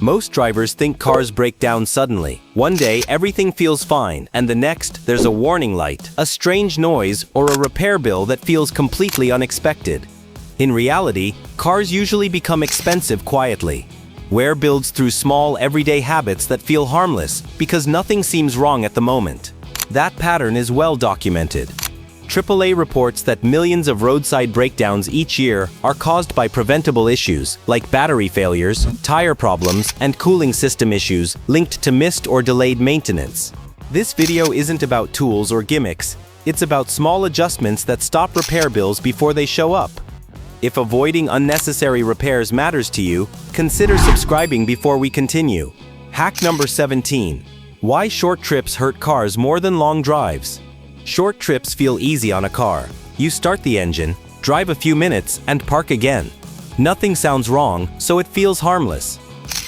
Most drivers think cars break down suddenly. One day, everything feels fine, and the next, there's a warning light, a strange noise, or a repair bill that feels completely unexpected. In reality, cars usually become expensive quietly. Wear builds through small, everyday habits that feel harmless because nothing seems wrong at the moment. That pattern is well documented. AAA reports that millions of roadside breakdowns each year are caused by preventable issues like battery failures, tire problems, and cooling system issues linked to missed or delayed maintenance. This video isn't about tools or gimmicks, it's about small adjustments that stop repair bills before they show up. If avoiding unnecessary repairs matters to you, consider subscribing before we continue. Hack number 17. Why short trips hurt cars more than long drives. Short trips feel easy on a car. You start the engine, drive a few minutes, and park again. Nothing sounds wrong, so it feels harmless.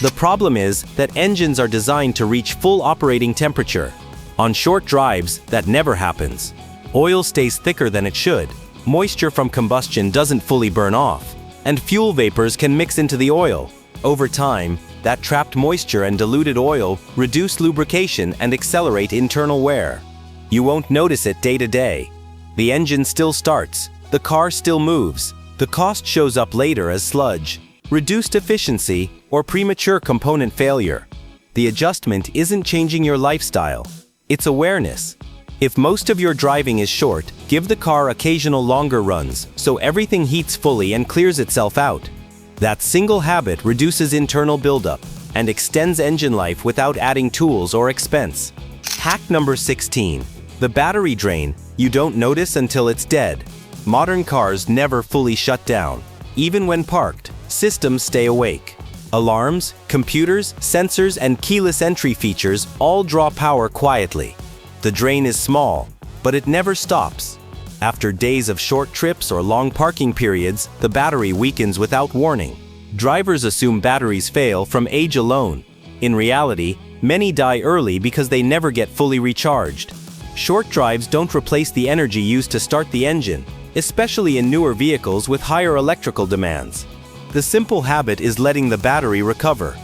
The problem is that engines are designed to reach full operating temperature. On short drives, that never happens. Oil stays thicker than it should, moisture from combustion doesn't fully burn off, and fuel vapors can mix into the oil. Over time, that trapped moisture and diluted oil reduce lubrication and accelerate internal wear. You won't notice it day to day. The engine still starts, the car still moves. The cost shows up later as sludge, reduced efficiency, or premature component failure. The adjustment isn't changing your lifestyle, it's awareness. If most of your driving is short, give the car occasional longer runs so everything heats fully and clears itself out. That single habit reduces internal buildup and extends engine life without adding tools or expense. Hack number 16. The battery drain, you don't notice until it's dead. Modern cars never fully shut down. Even when parked, systems stay awake. Alarms, computers, sensors, and keyless entry features all draw power quietly. The drain is small, but it never stops. After days of short trips or long parking periods, the battery weakens without warning. Drivers assume batteries fail from age alone. In reality, many die early because they never get fully recharged. Short drives don't replace the energy used to start the engine, especially in newer vehicles with higher electrical demands. The simple habit is letting the battery recover.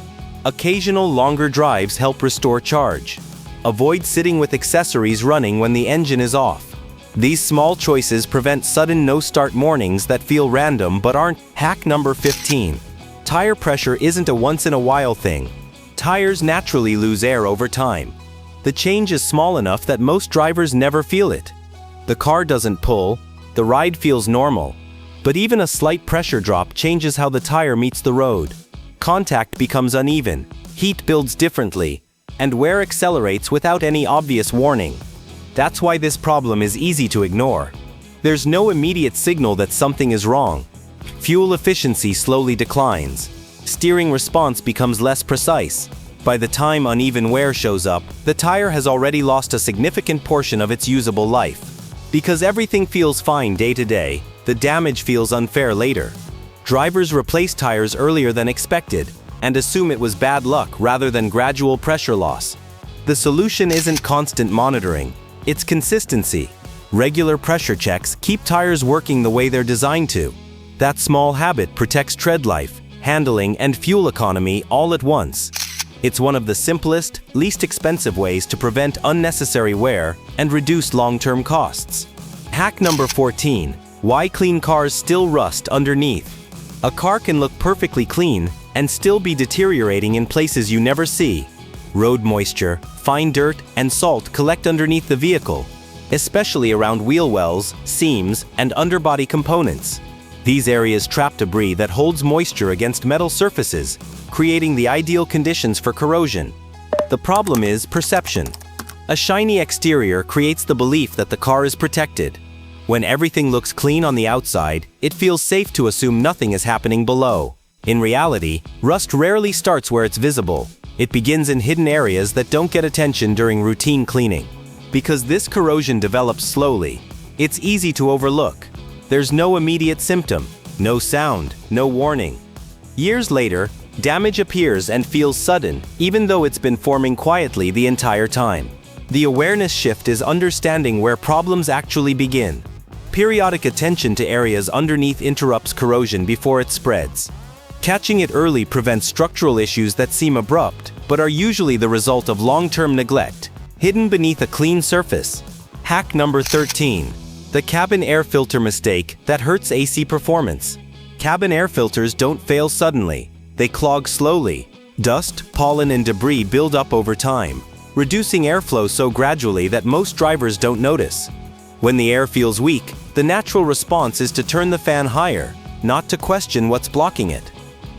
Occasional longer drives help restore charge. Avoid sitting with accessories running when the engine is off. These small choices prevent sudden no-start mornings that feel random but aren't. Hack number 15. Tire pressure isn't a once-in-a-while thing. Tires naturally lose air over time. The change is small enough that most drivers never feel it. The car doesn't pull, the ride feels normal. But even a slight pressure drop changes how the tire meets the road. Contact becomes uneven, heat builds differently, and wear accelerates without any obvious warning. That's why this problem is easy to ignore. There's no immediate signal that something is wrong. Fuel efficiency slowly declines. Steering response becomes less precise. By the time uneven wear shows up, the tire has already lost a significant portion of its usable life. Because everything feels fine day to day, the damage feels unfair later. Drivers replace tires earlier than expected and assume it was bad luck rather than gradual pressure loss. The solution isn't constant monitoring, it's consistency. Regular pressure checks keep tires working the way they're designed to. That small habit protects tread life, handling, and fuel economy all at once. It's one of the simplest, least expensive ways to prevent unnecessary wear and reduce long-term costs. Hack number 14. Why clean cars still rust underneath. A car can look perfectly clean and still be deteriorating in places you never see. Road moisture, fine dirt, and salt collect underneath the vehicle, especially around wheel wells, seams, and underbody components. These areas trap debris that holds moisture against metal surfaces, creating the ideal conditions for corrosion. The problem is perception. A shiny exterior creates the belief that the car is protected. When everything looks clean on the outside, it feels safe to assume nothing is happening below. In reality, rust rarely starts where it's visible. It begins in hidden areas that don't get attention during routine cleaning. Because this corrosion develops slowly, it's easy to overlook. There's no immediate symptom, no sound, no warning. Years later, damage appears and feels sudden, even though it's been forming quietly the entire time. The awareness shift is understanding where problems actually begin. Periodic attention to areas underneath interrupts corrosion before it spreads. Catching it early prevents structural issues that seem abrupt, but are usually the result of long-term neglect, hidden beneath a clean surface. Hack number 13. The cabin air filter mistake that hurts AC performance. Cabin air filters don't fail suddenly. They clog slowly. Dust, pollen, and debris build up over time, reducing airflow so gradually that most drivers don't notice. When the air feels weak, the natural response is to turn the fan higher, not to question what's blocking it.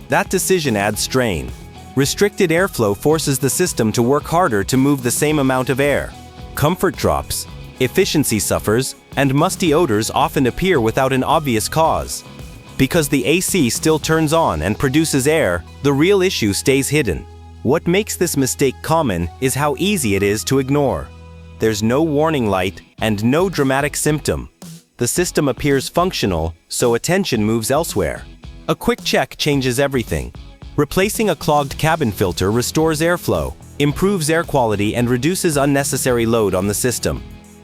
That decision adds strain. Restricted airflow forces the system to work harder to move the same amount of air. Comfort drops, efficiency suffers, and musty odors often appear without an obvious cause. Because the AC still turns on and produces air, the real issue stays hidden. What makes this mistake common is how easy it is to ignore. There's no warning light and no dramatic symptom. The system appears functional, so attention moves elsewhere. A quick check changes everything. Replacing a clogged cabin filter restores airflow, improves air quality, and reduces unnecessary load on the system.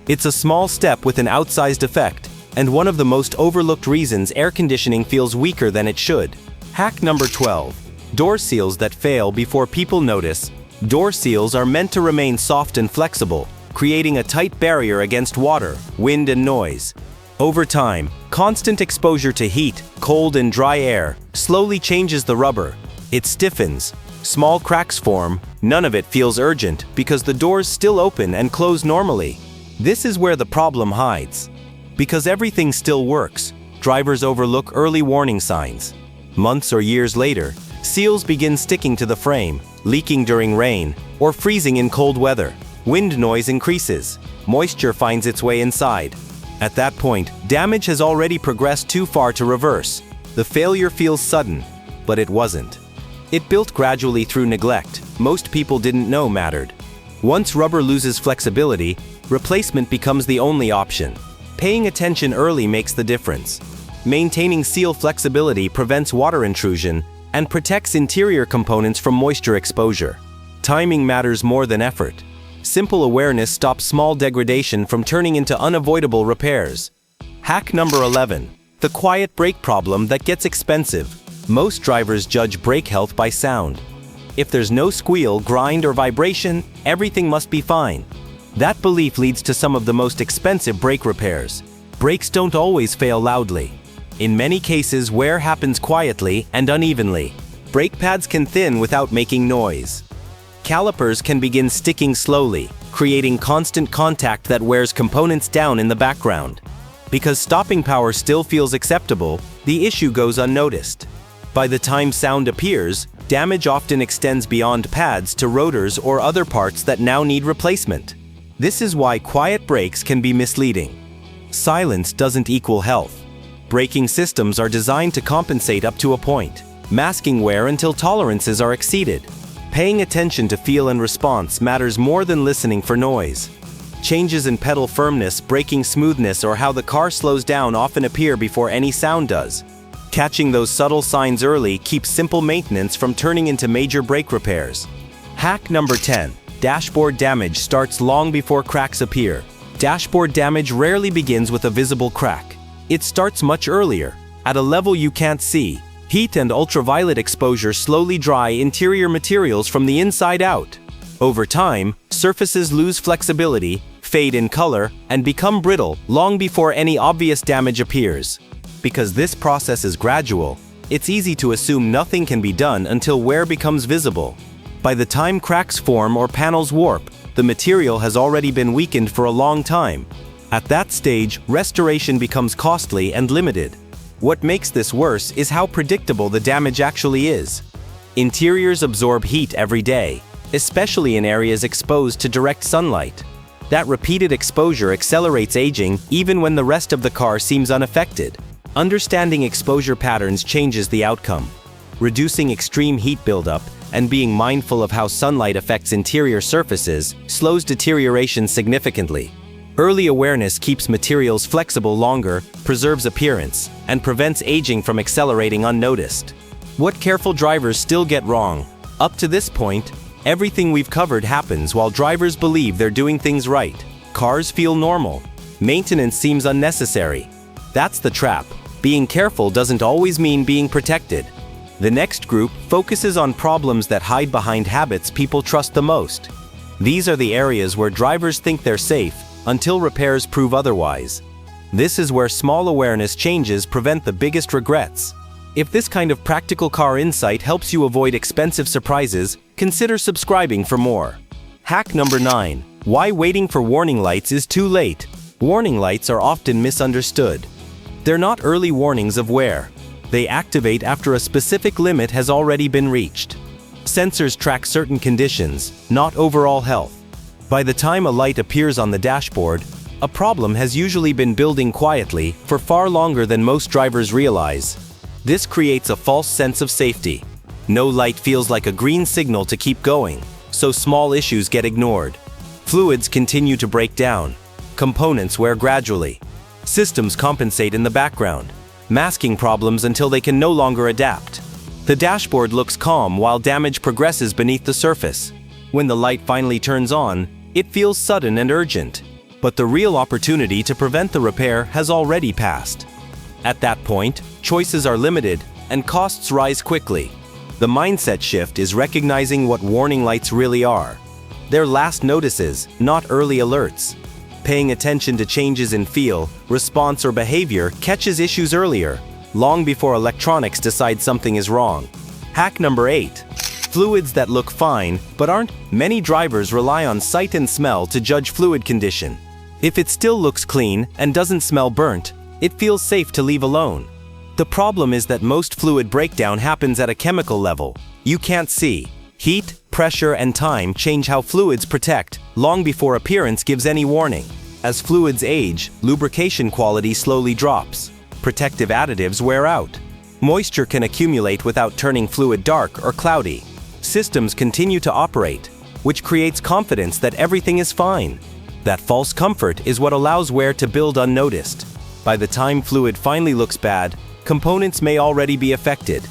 It's a small step with an outsized effect, and one of the most overlooked reasons air conditioning feels weaker than it should. Hack number 12. Door seals that fail before people notice. Door seals are meant to remain soft and flexible, creating a tight barrier against water, wind, and noise. Over time, constant exposure to heat, cold, and dry air slowly changes the rubber. It stiffens. Small cracks form. None of it feels urgent because the doors still open and close normally. This is where the problem hides. Because everything still works, drivers overlook early warning signs. Months or years later, seals begin sticking to the frame, leaking during rain, or freezing in cold weather. Wind noise increases. Moisture finds its way inside. At that point, damage has already progressed too far to reverse. The failure feels sudden, but it wasn't. It built gradually through neglect. Most people didn't know mattered. Once rubber loses flexibility, replacement becomes the only option. Paying attention early makes the difference. Maintaining seal flexibility prevents water intrusion and protects interior components from moisture exposure. Timing matters more than effort. Simple awareness stops small degradation from turning into unavoidable repairs. Hack number 11. The quiet brake problem that gets expensive. Most drivers judge brake health by sound. If there's no squeal, grind, or vibration, everything must be fine. That belief leads to some of the most expensive brake repairs. Brakes don't always fail loudly. In many cases, wear happens quietly and unevenly. Brake pads can thin without making noise. Calipers can begin sticking slowly, creating constant contact that wears components down in the background. Because stopping power still feels acceptable, the issue goes unnoticed. By the time sound appears, damage often extends beyond pads to rotors or other parts that now need replacement. This is why quiet brakes can be misleading. Silence doesn't equal health. Braking systems are designed to compensate up to a point, masking wear until tolerances are exceeded. Paying attention to feel and response matters more than listening for noise. Changes in pedal firmness, braking smoothness, or how the car slows down often appear before any sound does. Catching those subtle signs early keeps simple maintenance from turning into major brake repairs. Hack number 10. Dashboard damage starts long before cracks appear. Dashboard damage rarely begins with a visible crack. It starts much earlier, at a level you can't see. Heat and ultraviolet exposure slowly dry interior materials from the inside out. Over time, surfaces lose flexibility, fade in color, and become brittle long before any obvious damage appears. Because this process is gradual, it's easy to assume nothing can be done until wear becomes visible. By the time cracks form or panels warp, the material has already been weakened for a long time. At that stage, restoration becomes costly and limited. What makes this worse is how predictable the damage actually is. Interiors absorb heat every day, especially in areas exposed to direct sunlight. That repeated exposure accelerates aging even when the rest of the car seems unaffected. Understanding exposure patterns changes the outcome. Reducing extreme heat buildup and being mindful of how sunlight affects interior surfaces slows deterioration significantly. Early awareness keeps materials flexible longer, preserves appearance, and prevents aging from accelerating unnoticed. What careful drivers still get wrong? Up to this point, everything we've covered happens while drivers believe they're doing things right. Cars feel normal. Maintenance seems unnecessary. That's the trap. Being careful doesn't always mean being protected. The next group focuses on problems that hide behind habits people trust the most. These are the areas where drivers think they're safe until repairs prove otherwise. This is where small awareness changes prevent the biggest regrets. If this kind of practical car insight helps you avoid expensive surprises, consider subscribing for more. Hack number 9. Why waiting for warning lights is too late. Warning lights are often misunderstood. They're not early warnings of wear. They activate after a specific limit has already been reached. Sensors track certain conditions, not overall health. By the time a light appears on the dashboard, a problem has usually been building quietly for far longer than most drivers realize. This creates a false sense of safety. No light feels like a green signal to keep going, so small issues get ignored. Fluids continue to break down. Components wear gradually. Systems compensate in the background, masking problems until they can no longer adapt. The dashboard looks calm while damage progresses beneath the surface. When the light finally turns on, it feels sudden and urgent. But the real opportunity to prevent the repair has already passed. At that point, choices are limited and costs rise quickly. The mindset shift is recognizing what warning lights really are. They're last notices, not early alerts. Paying attention to changes in feel, response, or behavior catches issues earlier, long before electronics decide something is wrong. Hack number 8. Fluids that look fine, but aren't. Many drivers rely on sight and smell to judge fluid condition. If it still looks clean and doesn't smell burnt, it feels safe to leave alone. The problem is that most fluid breakdown happens at a chemical level. You can't see. Heat, pressure, and time change how fluids protect, long before appearance gives any warning. As fluids age, lubrication quality slowly drops. Protective additives wear out. Moisture can accumulate without turning fluid dark or cloudy. Systems continue to operate, which creates confidence that everything is fine. That false comfort is what allows wear to build unnoticed. By the time fluid finally looks bad, components may already be affected.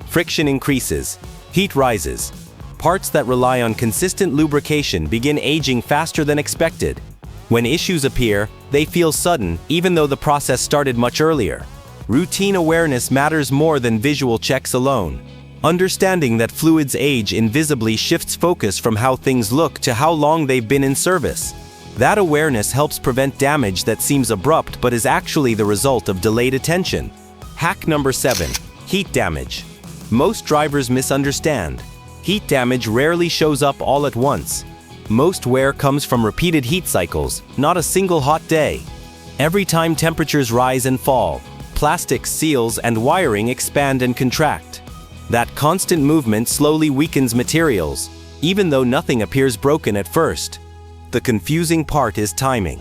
Friction increases. Heat rises. Parts that rely on consistent lubrication begin aging faster than expected. When issues appear, they feel sudden, even though the process started much earlier. Routine awareness matters more than visual checks alone. Understanding that fluids age invisibly shifts focus from how things look to how long they've been in service. That awareness helps prevent damage that seems abrupt but is actually the result of delayed attention. Hack number 7. Heat damage. Most drivers misunderstand. Heat damage rarely shows up all at once. Most wear comes from repeated heat cycles, not a single hot day. Every time temperatures rise and fall, plastics, seals, and wiring expand and contract. That constant movement slowly weakens materials, even though nothing appears broken at first. The confusing part is timing.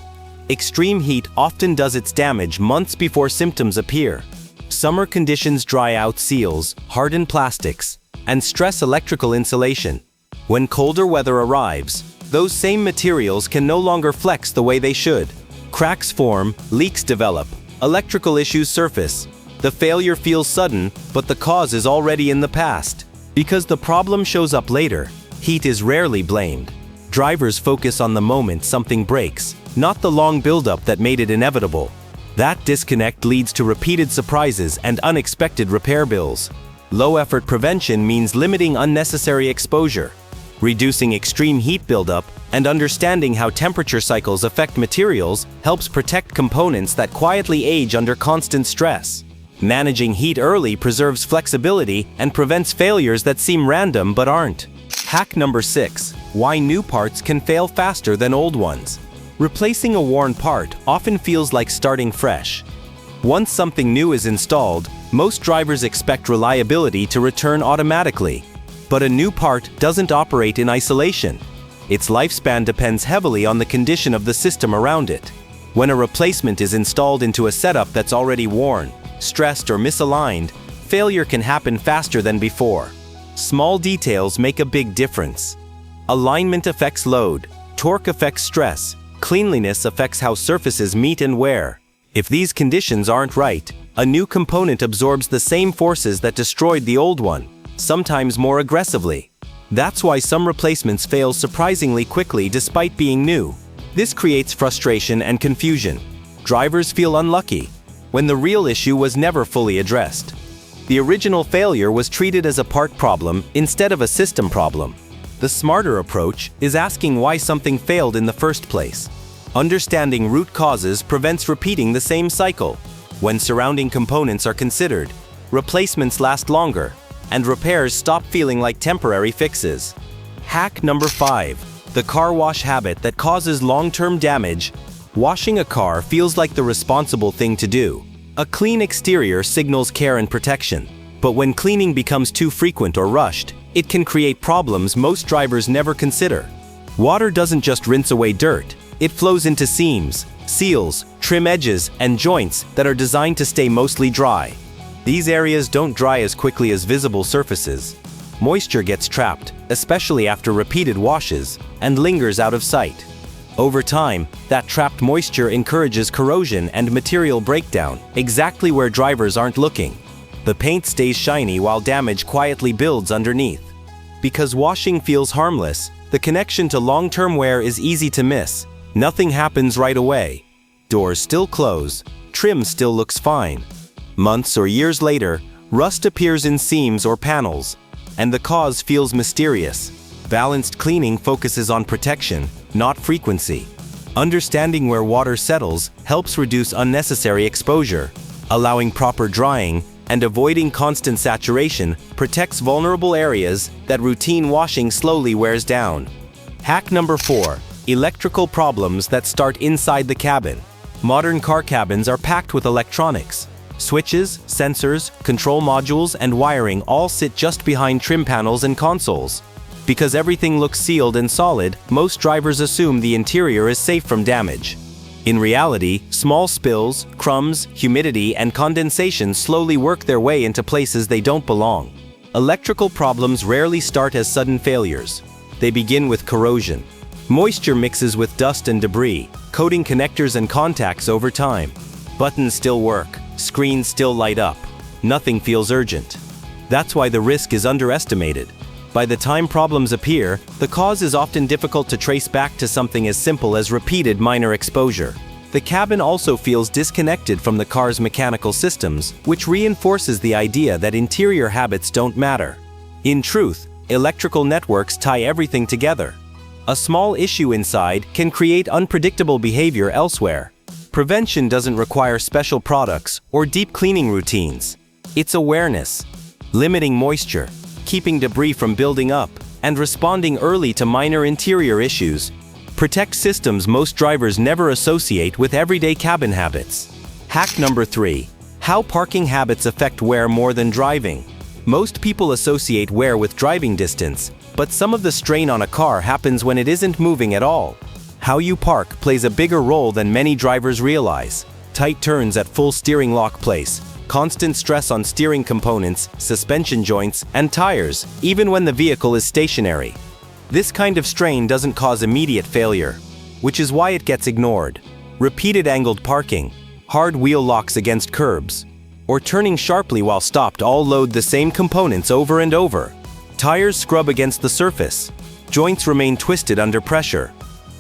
Extreme heat often does its damage months before symptoms appear. Summer conditions dry out seals, harden plastics, and stress electrical insulation. When colder weather arrives, those same materials can no longer flex the way they should. Cracks form, leaks develop, electrical issues surface. The failure feels sudden, but the cause is already in the past. Because the problem shows up later, heat is rarely blamed. Drivers focus on the moment something breaks, not the long buildup that made it inevitable. That disconnect leads to repeated surprises and unexpected repair bills. Low-effort prevention means limiting unnecessary exposure, reducing extreme heat buildup, and understanding how temperature cycles affect materials helps protect components that quietly age under constant stress. Managing heat early preserves flexibility and prevents failures that seem random but aren't. Hack number 6. Why new parts can fail faster than old ones. Replacing a worn part often feels like starting fresh. Once something new is installed, most drivers expect reliability to return automatically. But a new part doesn't operate in isolation. Its lifespan depends heavily on the condition of the system around it. When a replacement is installed into a setup that's already worn, stressed, or misaligned, failure can happen faster than before. Small details make a big difference. Alignment affects load, torque affects stress, cleanliness affects how surfaces meet and wear. If these conditions aren't right, a new component absorbs the same forces that destroyed the old one, sometimes more aggressively. That's why some replacements fail surprisingly quickly despite being new. This creates frustration and confusion. Drivers feel unlucky when the real issue was never fully addressed. The original failure was treated as a part problem instead of a system problem. The smarter approach is asking why something failed in the first place. Understanding root causes prevents repeating the same cycle. When surrounding components are considered, replacements last longer, and repairs stop feeling like temporary fixes. Hack number 5. The car wash habit that causes long-term damage. Washing a car feels like the responsible thing to do. A clean exterior signals care and protection, but when cleaning becomes too frequent or rushed, it can create problems most drivers never consider. Water doesn't just rinse away dirt, it flows into seams, seals, trim edges, and joints that are designed to stay mostly dry. These areas don't dry as quickly as visible surfaces. Moisture gets trapped, especially after repeated washes, and lingers out of sight. Over time, that trapped moisture encourages corrosion and material breakdown, exactly where drivers aren't looking. The paint stays shiny while damage quietly builds underneath. Because washing feels harmless, the connection to long-term wear is easy to miss. Nothing happens right away. Doors still close, trim still looks fine. Months or years later, rust appears in seams or panels, and the cause feels mysterious. Balanced cleaning focuses on protection, not frequency. Understanding where water settles helps reduce unnecessary exposure. Allowing proper drying and avoiding constant saturation protects vulnerable areas that routine washing slowly wears down. Hack number 4. Electrical problems that start inside the cabin. Modern car cabins are packed with electronics. Switches, sensors, control modules, and wiring all sit just behind trim panels and consoles. Because everything looks sealed and solid, most drivers assume the interior is safe from damage. In reality, small spills, crumbs, humidity, and condensation slowly work their way into places they don't belong. Electrical problems rarely start as sudden failures. They begin with corrosion. Moisture mixes with dust and debris, coating connectors and contacts over time. Buttons still work, screens still light up. Nothing feels urgent. That's why the risk is underestimated. By the time problems appear, the cause is often difficult to trace back to something as simple as repeated minor exposure. The cabin also feels disconnected from the car's mechanical systems, which reinforces the idea that interior habits don't matter. In truth, electrical networks tie everything together. A small issue inside can create unpredictable behavior elsewhere. Prevention doesn't require special products or deep cleaning routines. It's awareness, limiting moisture, keeping debris from building up, and responding early to minor interior issues. Protect systems most drivers never associate with everyday cabin habits. Hack number 3. How parking habits affect wear more than driving. Most people associate wear with driving distance, but some of the strain on a car happens when it isn't moving at all. How you park plays a bigger role than many drivers realize. Tight turns at full steering lock place, constant stress on steering components, suspension joints, and tires, even when the vehicle is stationary. This kind of strain doesn't cause immediate failure, which is why it gets ignored. Repeated angled parking, hard wheel locks against curbs, or turning sharply while stopped all load the same components over and over. Tires scrub against the surface. Joints remain twisted under pressure.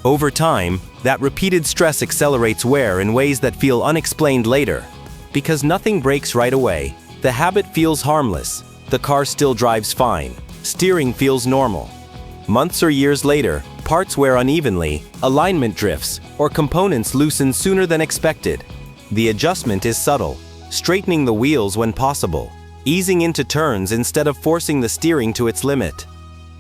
Over time, that repeated stress accelerates wear in ways that feel unexplained later. Because nothing breaks right away, the habit feels harmless. The car still drives fine. Steering feels normal. Months or years later, parts wear unevenly, alignment drifts, or components loosen sooner than expected. The adjustment is subtle, straightening the wheels when possible, easing into turns instead of forcing the steering to its limit,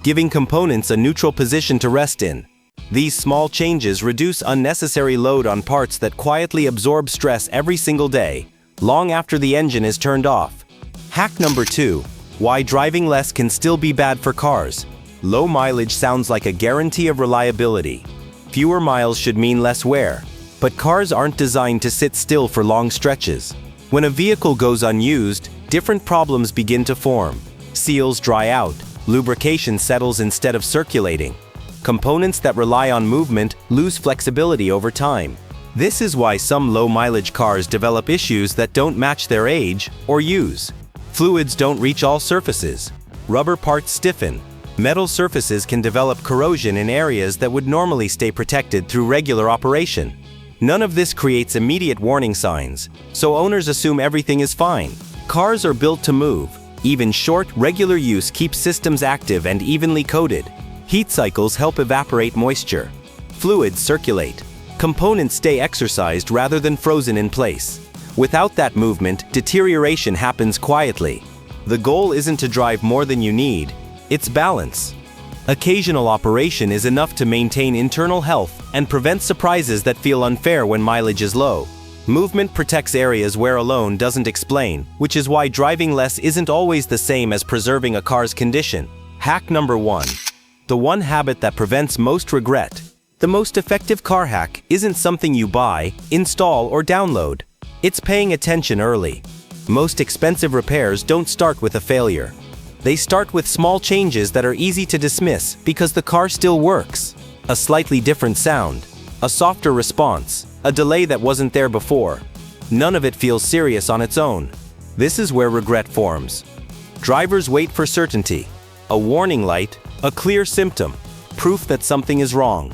giving components a neutral position to rest in. These small changes reduce unnecessary load on parts that quietly absorb stress every single day, long after the engine is turned off. Hack number 2. Why driving less can still be bad for cars. Low mileage sounds like a guarantee of reliability. Fewer miles should mean less wear. But cars aren't designed to sit still for long stretches. When a vehicle goes unused, different problems begin to form. Seals dry out, lubrication settles instead of circulating. Components that rely on movement lose flexibility over time. This is why some low-mileage cars develop issues that don't match their age or use. Fluids don't reach all surfaces. Rubber parts stiffen. Metal surfaces can develop corrosion in areas that would normally stay protected through regular operation. None of this creates immediate warning signs, so owners assume everything is fine. Cars are built to move. Even short, regular use keeps systems active and evenly coated. Heat cycles help evaporate moisture. Fluids circulate. Components stay exercised rather than frozen in place. Without that movement, deterioration happens quietly. The goal isn't to drive more than you need, it's balance. Occasional operation is enough to maintain internal health and prevent surprises that feel unfair when mileage is low. Movement protects areas wear alone doesn't explain, which is why driving less isn't always the same as preserving a car's condition. Hack number 1. The one habit that prevents most regret. The most effective car hack isn't something you buy, install, or download. It's paying attention early. Most expensive repairs don't start with a failure. They start with small changes that are easy to dismiss because the car still works. A slightly different sound, a softer response, a delay that wasn't there before. None of it feels serious on its own. This is where regret forms. Drivers wait for certainty. A warning light, a clear symptom, proof that something is wrong.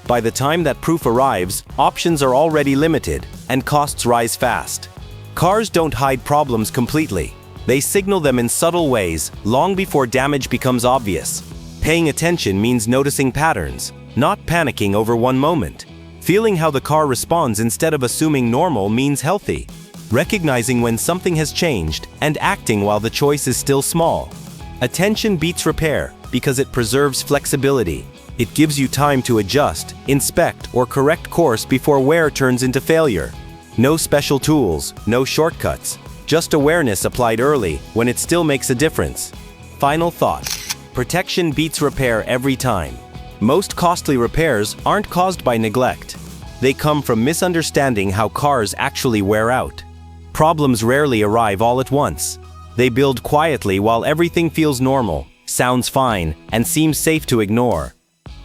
By the time that proof arrives, options are already limited, and costs rise fast. Cars don't hide problems completely. They signal them in subtle ways, long before damage becomes obvious. Paying attention means noticing patterns, not panicking over one moment. Feeling how the car responds instead of assuming normal means healthy. Recognizing when something has changed and acting while the choice is still small. Attention beats repair because it preserves flexibility. It gives you time to adjust, inspect, or correct course before wear turns into failure. No special tools, no shortcuts. Just awareness applied early when it still makes a difference. Final thought. Protection beats repair every time. Most costly repairs aren't caused by neglect. They come from misunderstanding how cars actually wear out. Problems rarely arrive all at once. They build quietly while everything feels normal, sounds fine, and seems safe to ignore.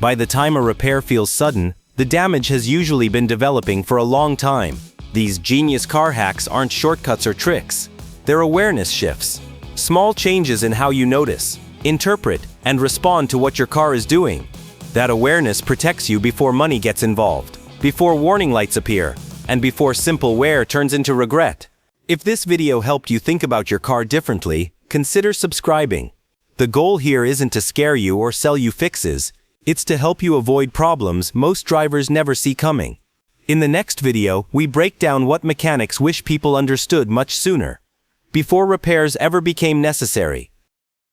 By the time a repair feels sudden, the damage has usually been developing for a long time. These genius car hacks aren't shortcuts or tricks. They're awareness shifts. Small changes in how you notice, interpret, and respond to what your car is doing. That awareness protects you before money gets involved, before warning lights appear, and before simple wear turns into regret. If this video helped you think about your car differently, consider subscribing. The goal here isn't to scare you or sell you fixes, it's to help you avoid problems most drivers never see coming. In the next video, we break down what mechanics wish people understood much sooner, before repairs ever became necessary.